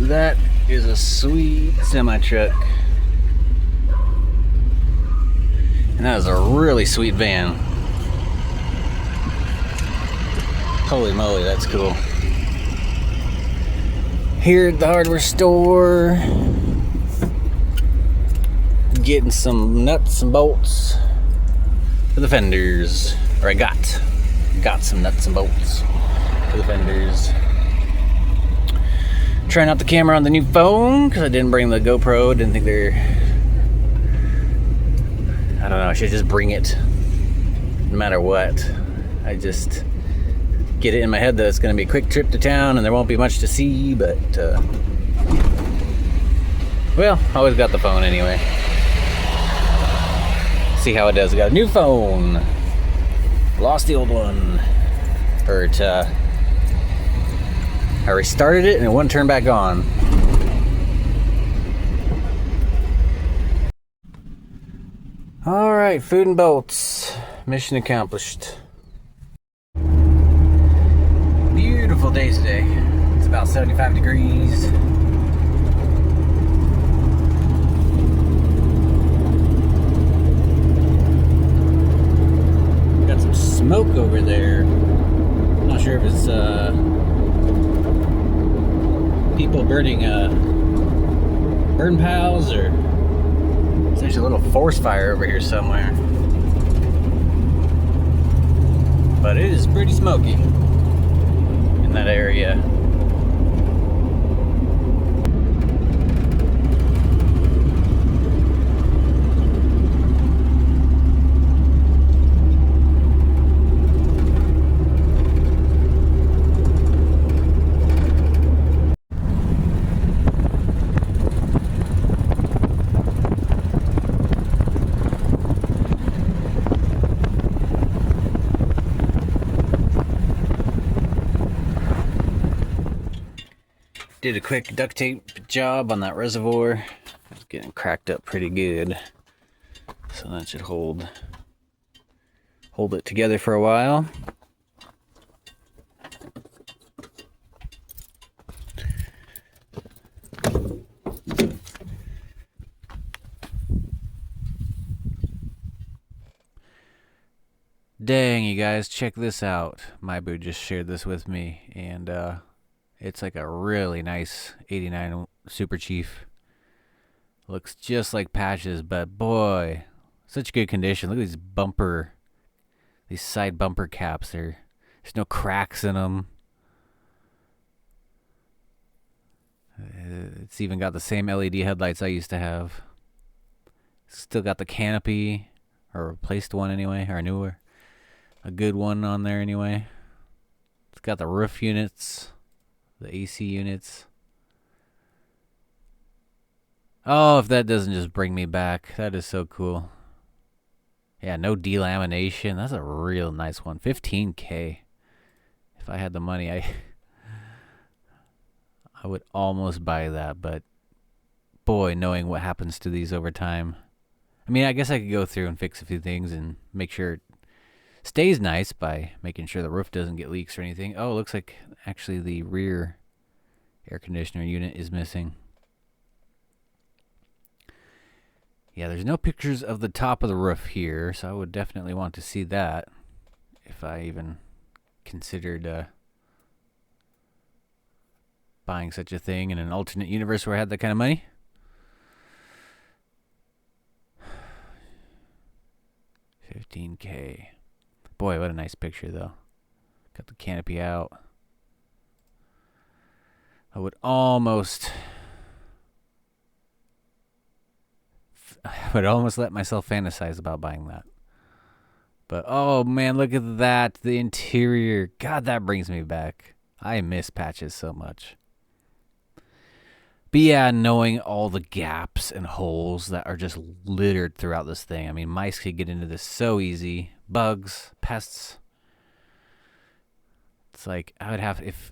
That is a sweet semi-truck. And that is a really sweet van. Holy moly, that's cool. Here at the hardware store, getting some nuts and bolts for the fenders. Or I got some nuts and bolts for the fenders. Trying out the camera on the new phone because I didn't bring the GoPro. Didn't think they're... I don't know, I should just bring it no matter what. I just get it in my head that it's going to be a quick trip to town and there won't be much to see, but well, always got the phone anyway. See how it does. I got a new phone. Lost the old one. I restarted it and it wouldn't turn back on. Alright, food and bolts. Mission accomplished. Beautiful day today. It's about 75 degrees. Got some smoke over there. Not sure if it's people burning burn piles or it's actually a little forest fire over here somewhere. But it is pretty smoky in that area. Did a quick duct tape job on that reservoir. It's getting cracked up pretty good. So that should hold it together for a while. Dang, you guys, check this out. My boo just shared this with me, and it's like a really nice 89 Super Chief. Looks just like Patches, but boy, such good condition. Look at these side bumper caps. There's no cracks in them. It's even got the same LED headlights I used to have. Still got the canopy, or replaced one anyway, or a good one on there anyway. It's got the roof units. The AC units. Oh, if that doesn't just bring me back. That is so cool. Yeah, no delamination. That's a real nice one. $15K. If I had the money, I would almost buy that. But boy, knowing what happens to these over time. I mean, I guess I could go through and fix a few things and make sure it stays nice by making sure the roof doesn't get leaks or anything. Oh, it looks like actually the rear air conditioner unit is missing. Yeah, there's no pictures of the top of the roof here, so I would definitely want to see that if I even considered buying such a thing in an alternate universe where I had that kind of money. $15K. Boy, what a nice picture, though. Got the canopy out. I would almost let myself fantasize about buying that. But, oh, man, look at that. The interior. God, that brings me back. I miss Patches so much. But, yeah, knowing all the gaps and holes that are just littered throughout this thing. I mean, mice could get into this so easy. Bugs, pests. It's like, I would have, if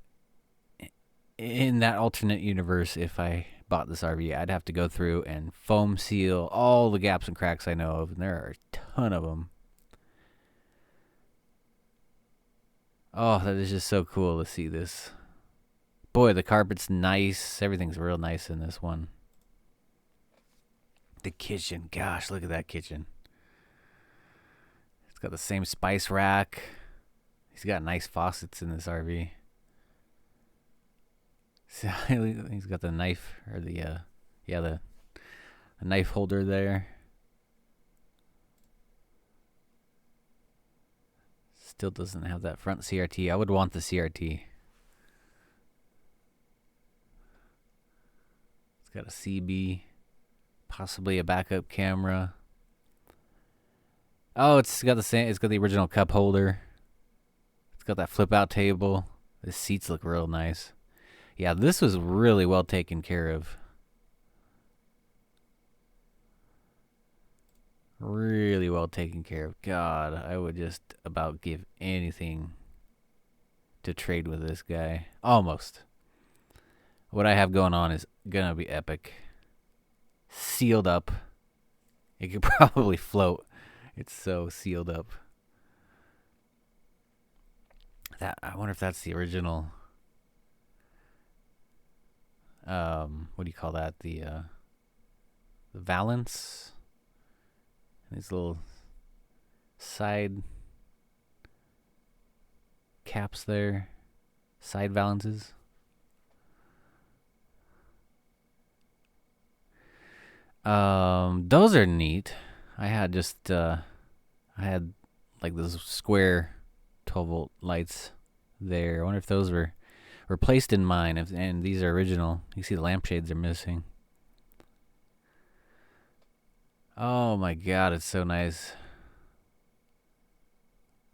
in that alternate universe, if I bought this RV, I'd have to go through and foam seal all the gaps and cracks I know of, and there are a ton of them. Oh, that is just so cool to see this Boy, the carpet's nice. Everything's real nice in this one. The kitchen. Gosh, look at that kitchen. It's got the same spice rack. He's got nice faucets in this RV. So he's got the knife, or the knife holder there. Still doesn't have that front CRT. I would want the CRT. It's got a CB, possibly a backup camera. Oh, it's got the same. It's got the original cup holder. It's got that flip out table. The seats look real nice. Yeah, this was really well taken care of. Really well taken care of. God, I would just about give anything to trade with this guy. Almost. What I have going on is gonna be epic. Sealed up. It could probably float. It's so sealed up. I wonder if that's the original. What do you call that? The valance. These little side caps there. Side valances. Those are neat. I had like those square 12-volt lights there. I wonder if those were replaced in mine, and these are original. You see the lampshades are missing. Oh my God, it's so nice.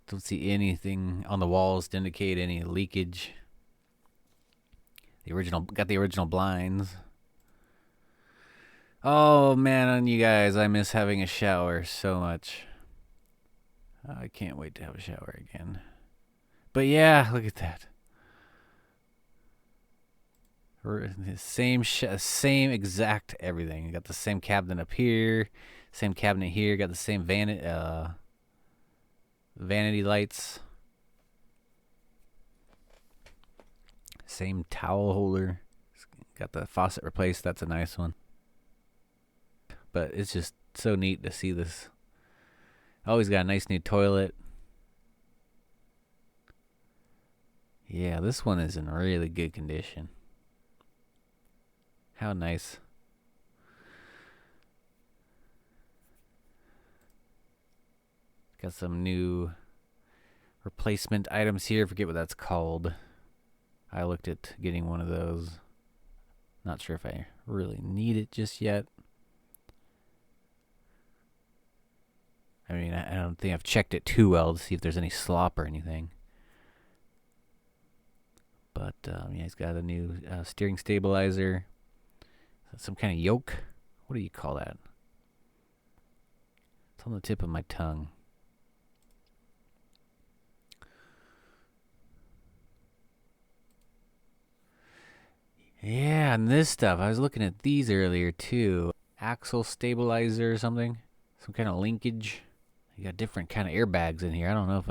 Don't see anything on the walls to indicate any leakage. Got the original blinds. Oh man, you guys, I miss having a shower so much. I can't wait to have a shower again. But yeah, look at that. Same exact everything. Got the same cabinet up here, same cabinet here. Got the same vanity lights, same towel holder. Got the faucet replaced. That's a nice one. But it's just so neat to see this. Oh, he's got a nice new toilet. Yeah, this one is in really good condition. How nice. Got some new replacement items here. Forget what that's called. I looked at getting one of those. Not sure if I really need it just yet. I mean, I don't think I've checked it too well to see if there's any slop or anything. But, yeah, he's got a new steering stabilizer. Some kind of yoke. What do you call that? It's on the tip of my tongue. Yeah, and this stuff. I was looking at these earlier, too. Axle stabilizer or something. Some kind of linkage. You got different kind of airbags in here. I don't know if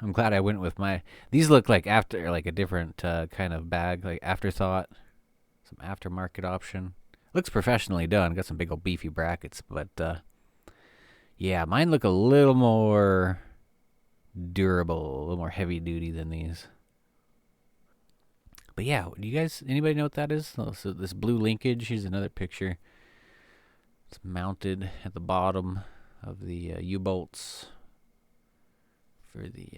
I'm glad I went with my. These look like a different kind of bag, like afterthought, some aftermarket option. Looks professionally done. Got some big old beefy brackets, but yeah, mine look a little more durable, a little more heavy duty than these. But yeah, do you guys, anybody know what that is? Oh, so this blue linkage. Here's another picture. It's mounted at the bottom of the U-bolts. For the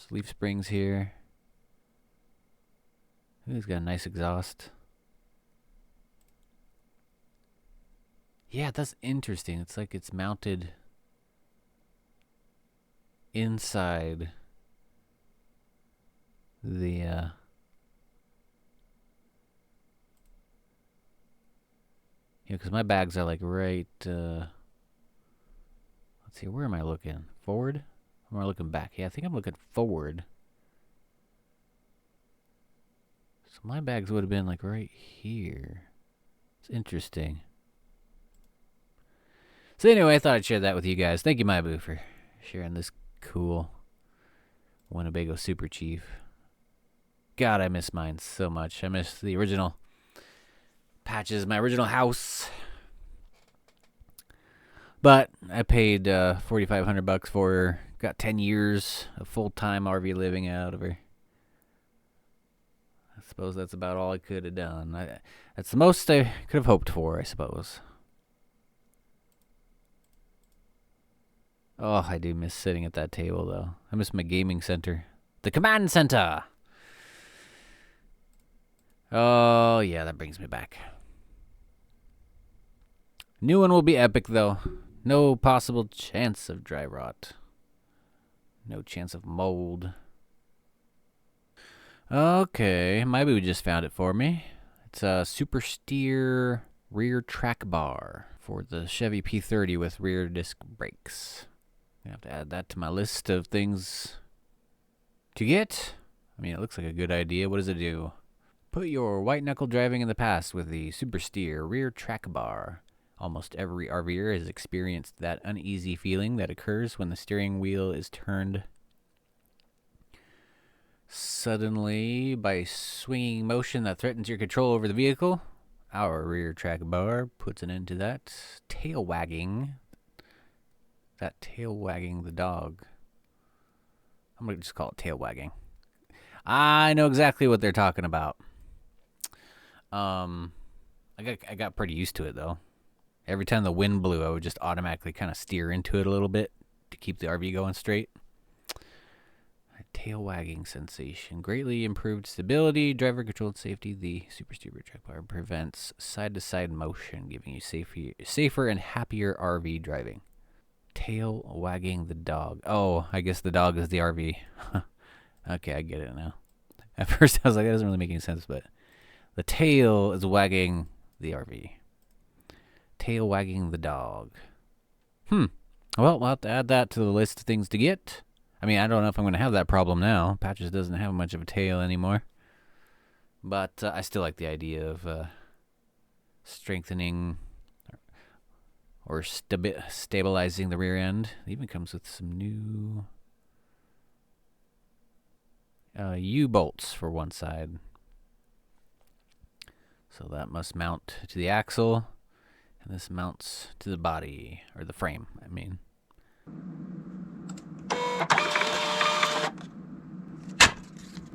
leaf springs here. Ooh, he's got a nice exhaust. Yeah, that's interesting. It's like it's mounted inside the yeah, because my bags are like right let's see, where am I looking? Forward? Or am I looking back? Yeah, I think I'm looking forward. So my bags would have been like right here. It's interesting. So anyway, I thought I'd share that with you guys. Thank you, my boo, for sharing this cool Winnebago Super Chief. God, I miss mine so much. I miss the original patches, my original house. But I paid $4,500 for her. Got 10 years of full-time RV living out of her. I suppose that's about all I could have done. That's the most I could have hoped for, I suppose. Oh, I do miss sitting at that table, though. I miss my gaming center. The command center! Oh, yeah, that brings me back. New one will be epic, though. No possible chance of dry rot. No chance of mold. Okay, my boo just found it for me. It's a Super Steer rear track bar for the Chevy P30 with rear disc brakes. I have to add that to my list of things to get. I mean, it looks like a good idea. What does it do? Put your white-knuckle driving in the past with the Super Steer rear track bar. Almost every RVer has experienced that uneasy feeling that occurs when the steering wheel is turned suddenly by swinging motion that threatens your control over the vehicle. Our rear track bar puts an end to that. Tail wagging. That tail wagging the dog. I'm going to just call it tail wagging. I know exactly what they're talking about. I got pretty used to it, though. Every time the wind blew, I would just automatically kind of steer into it a little bit to keep the RV going straight. A tail wagging sensation. Greatly improved stability, driver controlled safety. The Super Steer track bar prevents side-to-side motion, giving you safer and happier RV driving. Tail wagging the dog. Oh, I guess the dog is the RV. Okay, I get it now. At first, I was like, that doesn't really make any sense, but the tail is wagging the RV. Tail wagging the dog. Well, we'll have to add that to the list of things to get. I mean, I don't know if I'm going to have that problem now. Patches doesn't have much of a tail anymore. But I still like the idea of strengthening or stabilizing the rear end. It even comes with some new U-bolts for one side. So that must mount to the axle. And this mounts to the body, or the frame, I mean.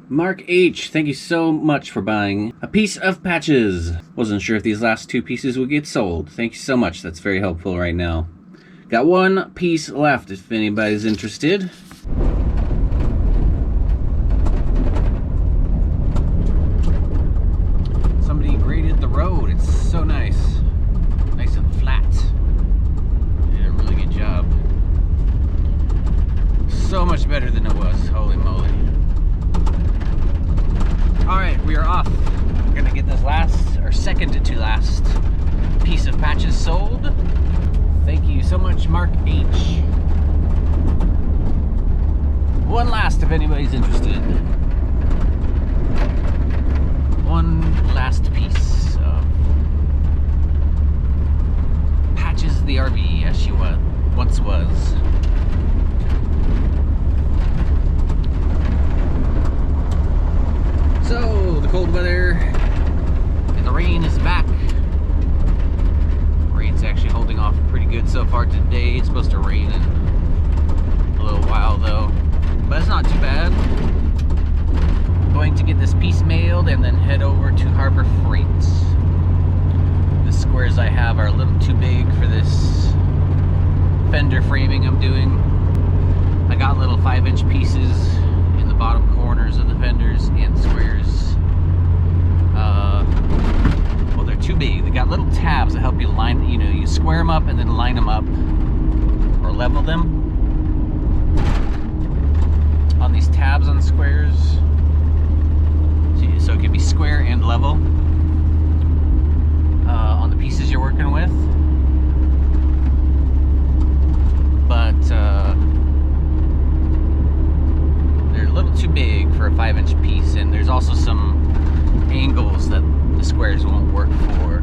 Mark H., thank you so much for buying a piece of patches. Wasn't sure if these last two pieces would get sold. Thank you so much, that's very helpful right now. Got one piece left if anybody's interested. Somebody graded the road, it's so nice. Nice and flat. Did a really good job. So much better than it was, holy moly. Alright, we are off. We're gonna get this last, or second to last, piece of patches sold. Thank you so much, Mark H. One last if anybody's interested. One last piece of Patches the RV as she once was. So, the cold weather and the rain is back. Rain's actually holding off pretty good so far today. It's supposed to rain in a little while though, but it's not too bad. Going to get this piece mailed and then head over to Harbor Freight. The squares I have are a little too big for this fender framing I'm doing. I got little 5-inch pieces in the bottom corners of the fenders and squares. Well, they're too big. They got little tabs that help you line, you square them up and then line them up or level them. On these tabs on the squares, so it can be square and level on the pieces you're working with. But they're a little too big for a 5-inch piece, and there's also some angles that the squares won't work for.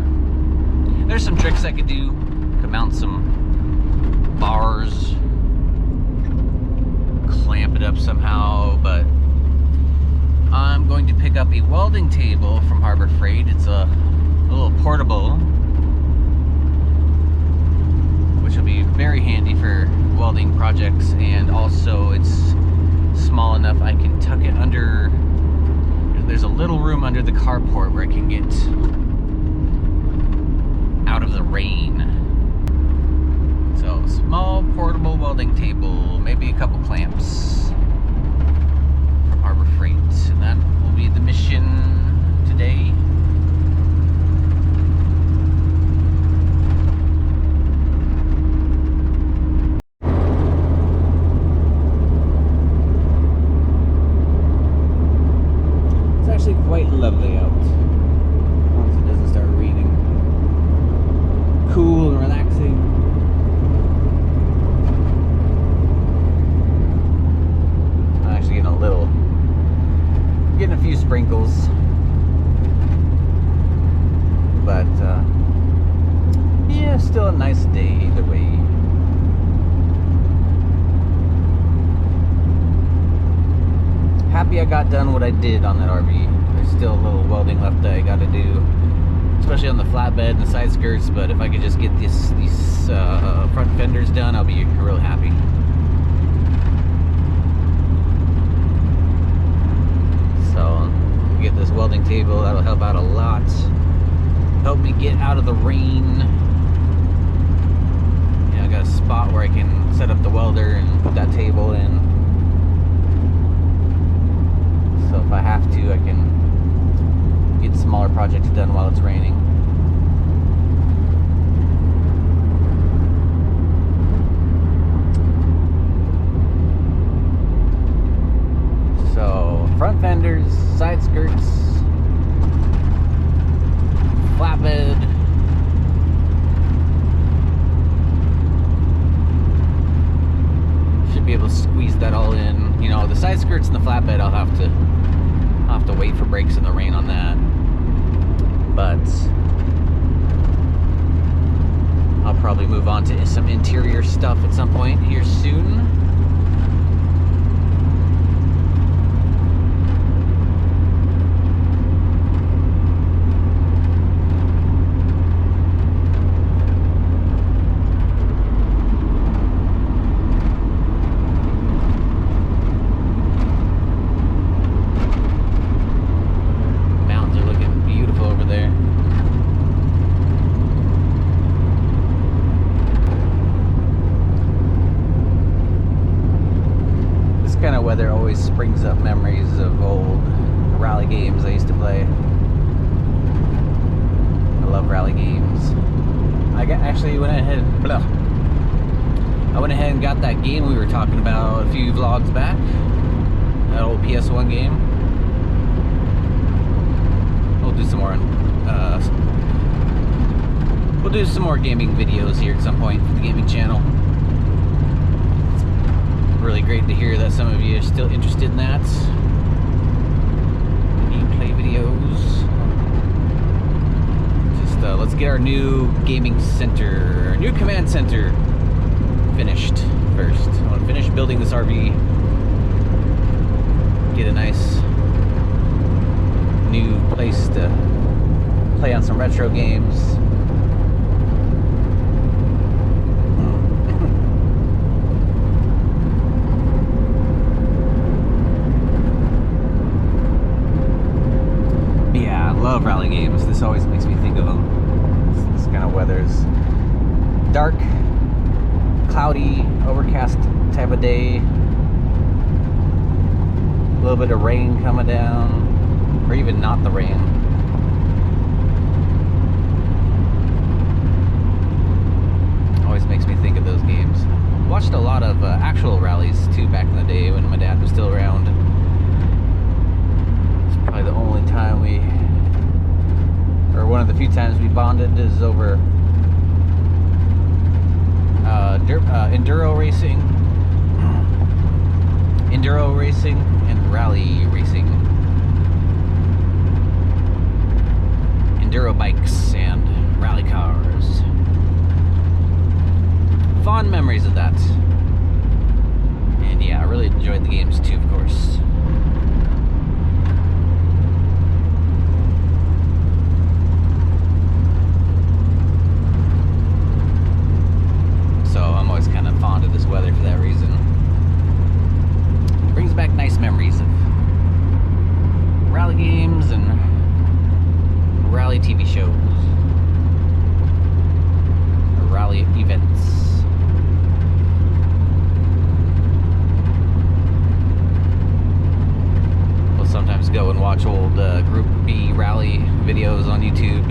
There's some tricks I could do. Could mount some bars up a welding table from Harbor Freight. It's a little portable, which will be very handy for welding projects, and also it's small enough I can tuck it under. There's a little room under the carport where I can get out of the rain. So, small portable welding table, maybe a couple clamps from Harbor Freight, and that will be the mission today. It's actually quite lovely out, once it doesn't start raining. Cool and relaxing. I'm actually getting a few sprinkles, but yeah, still a nice day either way. Happy I got done what I did on that RV. There's still a little welding left that I got to do, especially on the flatbed and the side skirts, but if I could just get these front fenders done, I'll be real happy. So, get this welding table, that'll help out a lot. Help me get out of the rain. Yeah, I got a spot where I can set up the welder and put that table in. So if I have to, I can get smaller projects done while it's raining. So, front fenders, side skirts, flatbed. Should be able to squeeze that all in. You know, the side skirts and the flatbed, I'll have to wait for breaks in the rain on that. But I'll probably move on to some interior stuff at some point here soon. Weather always springs up memories of old rally games I used to play. I love rally games. I went ahead and got that game we were talking about a few vlogs back. That old PS1 game. We'll do some more gaming videos here at some point for the gaming channel. Really great to hear that some of you are still interested in that. Gameplay videos. Just let's get our new gaming center, our new command center finished first. I want to finish building this RV. Get a nice new place to play on some retro games. Love rally games. This always makes me think of them. This kind of weather's dark, cloudy, overcast type of day. A little bit of rain coming down, or even not the rain. Always makes me think of those games. Watched a lot of actual rallies too back in the day when my dad was still around. It's probably the only time one of the few times we bonded is over enduro racing and rally racing. Enduro bikes and rally cars. Fond memories of that. And yeah, I really enjoyed the games too, of course. old Group B rally videos on YouTube.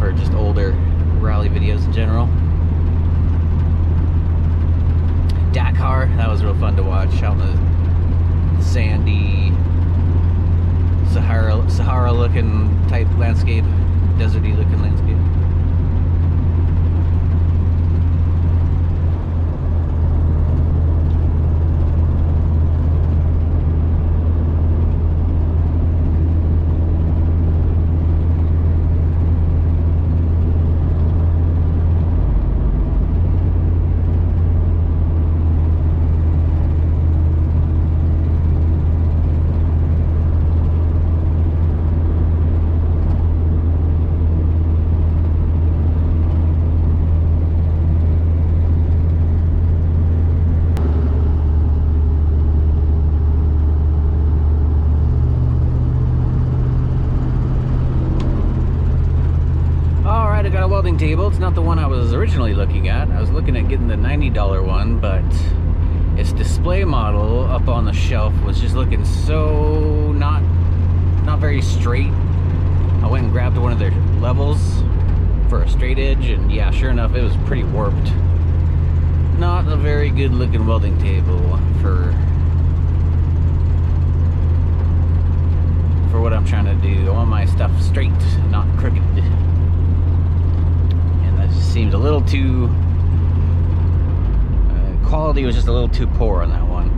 Or just older rally videos in general. Dakar, that was real fun to watch out in the sandy Sahara looking type landscape, deserty looking landscape. I got a welding table. It's not the one I was originally looking at. I was looking at getting the $90 one, but its display model up on the shelf was just looking so not very straight. I went and grabbed one of their levels for a straight edge, and yeah, sure enough, it was pretty warped. Not a very good looking welding table for what I'm trying to do. I want my stuff straight, not crooked. Seemed a little too quality was just a little too poor on that one.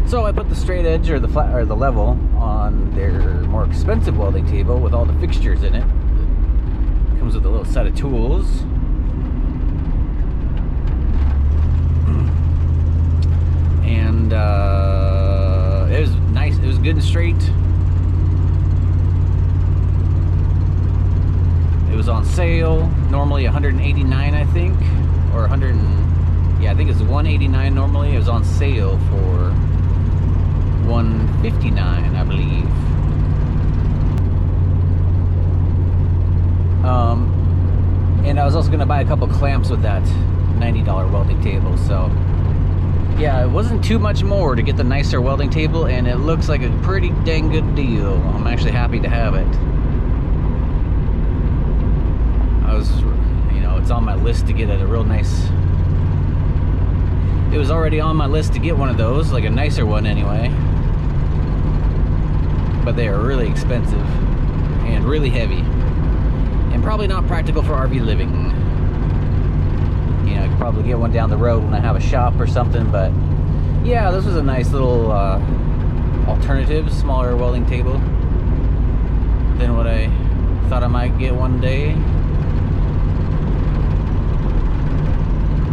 So I put the straight edge or the flat or the level on their more expensive welding table with all the fixtures in it. It comes with a little set of tools. And it was nice. It was good and straight. It was on sale, normally $189, I think, or 100. Yeah, I think it's $189 normally. It was on sale for $159, I believe. And I was also going to buy a couple clamps with that $90 welding table. So yeah, it wasn't too much more to get the nicer welding table, and it looks like a pretty dang good deal. I'm actually happy to have it. It's on my list to get a real nice. It was already on my list to get one of those, like a nicer one anyway. But they are really expensive and really heavy, and probably not practical for RV living. I could probably get one down the road when I have a shop or something. But yeah, this was a nice little alternative, smaller welding table than what I thought I might get one day.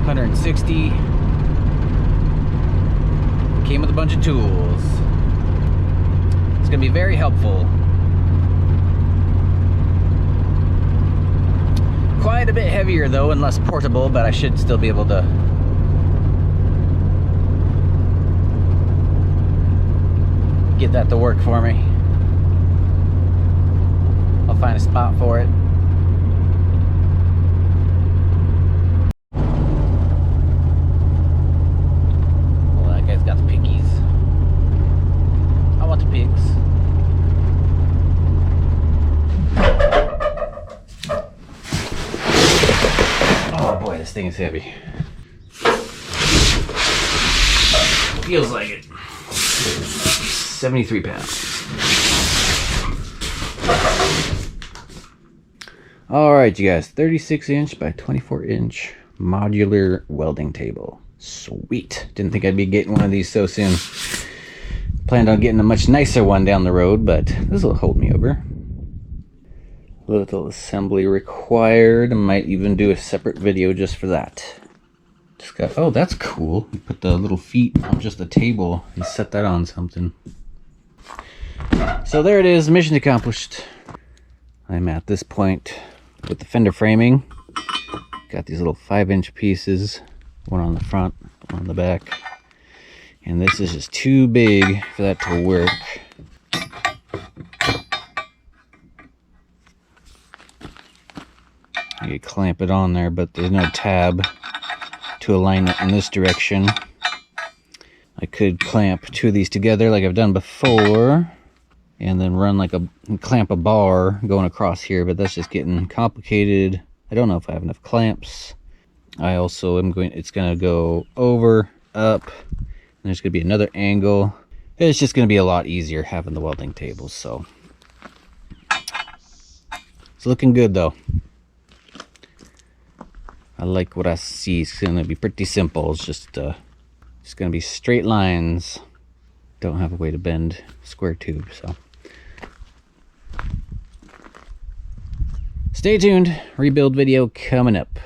160. Came with a bunch of tools. It's gonna be very helpful. Quite a bit heavier though, and less portable, but I should still be able to get that to work for me. I'll find a spot for it. Got the piggies. I want the pigs. Oh boy, this thing is heavy. Feels like it. 73 pounds. Alright, you guys. 36-inch by 24-inch modular welding table. Sweet. Didn't think I'd be getting one of these so soon. Planned on getting a much nicer one down the road, but this will hold me over. Little assembly required. I might even do a separate video just for that. Just got, oh, that's cool. You put the little feet on just a table and set that on something. So there it is, mission accomplished. I'm at this point with the fender framing. Got these little 5-inch pieces. One on the front, one on the back. And this is just too big for that to work. You clamp it on there, but there's no tab to align it in this direction. I could clamp two of these together like I've done before, and then run like clamp a bar going across here, but that's just getting complicated. I don't know if I have enough clamps. I also am it's gonna go over, up, and there's gonna be another angle. It's just gonna be a lot easier having the welding tables, so. It's looking good though. I like what I see. It's gonna be pretty simple. It's just gonna be straight lines. Don't have a way to bend square tube, so. Stay tuned. Rebuild video coming up.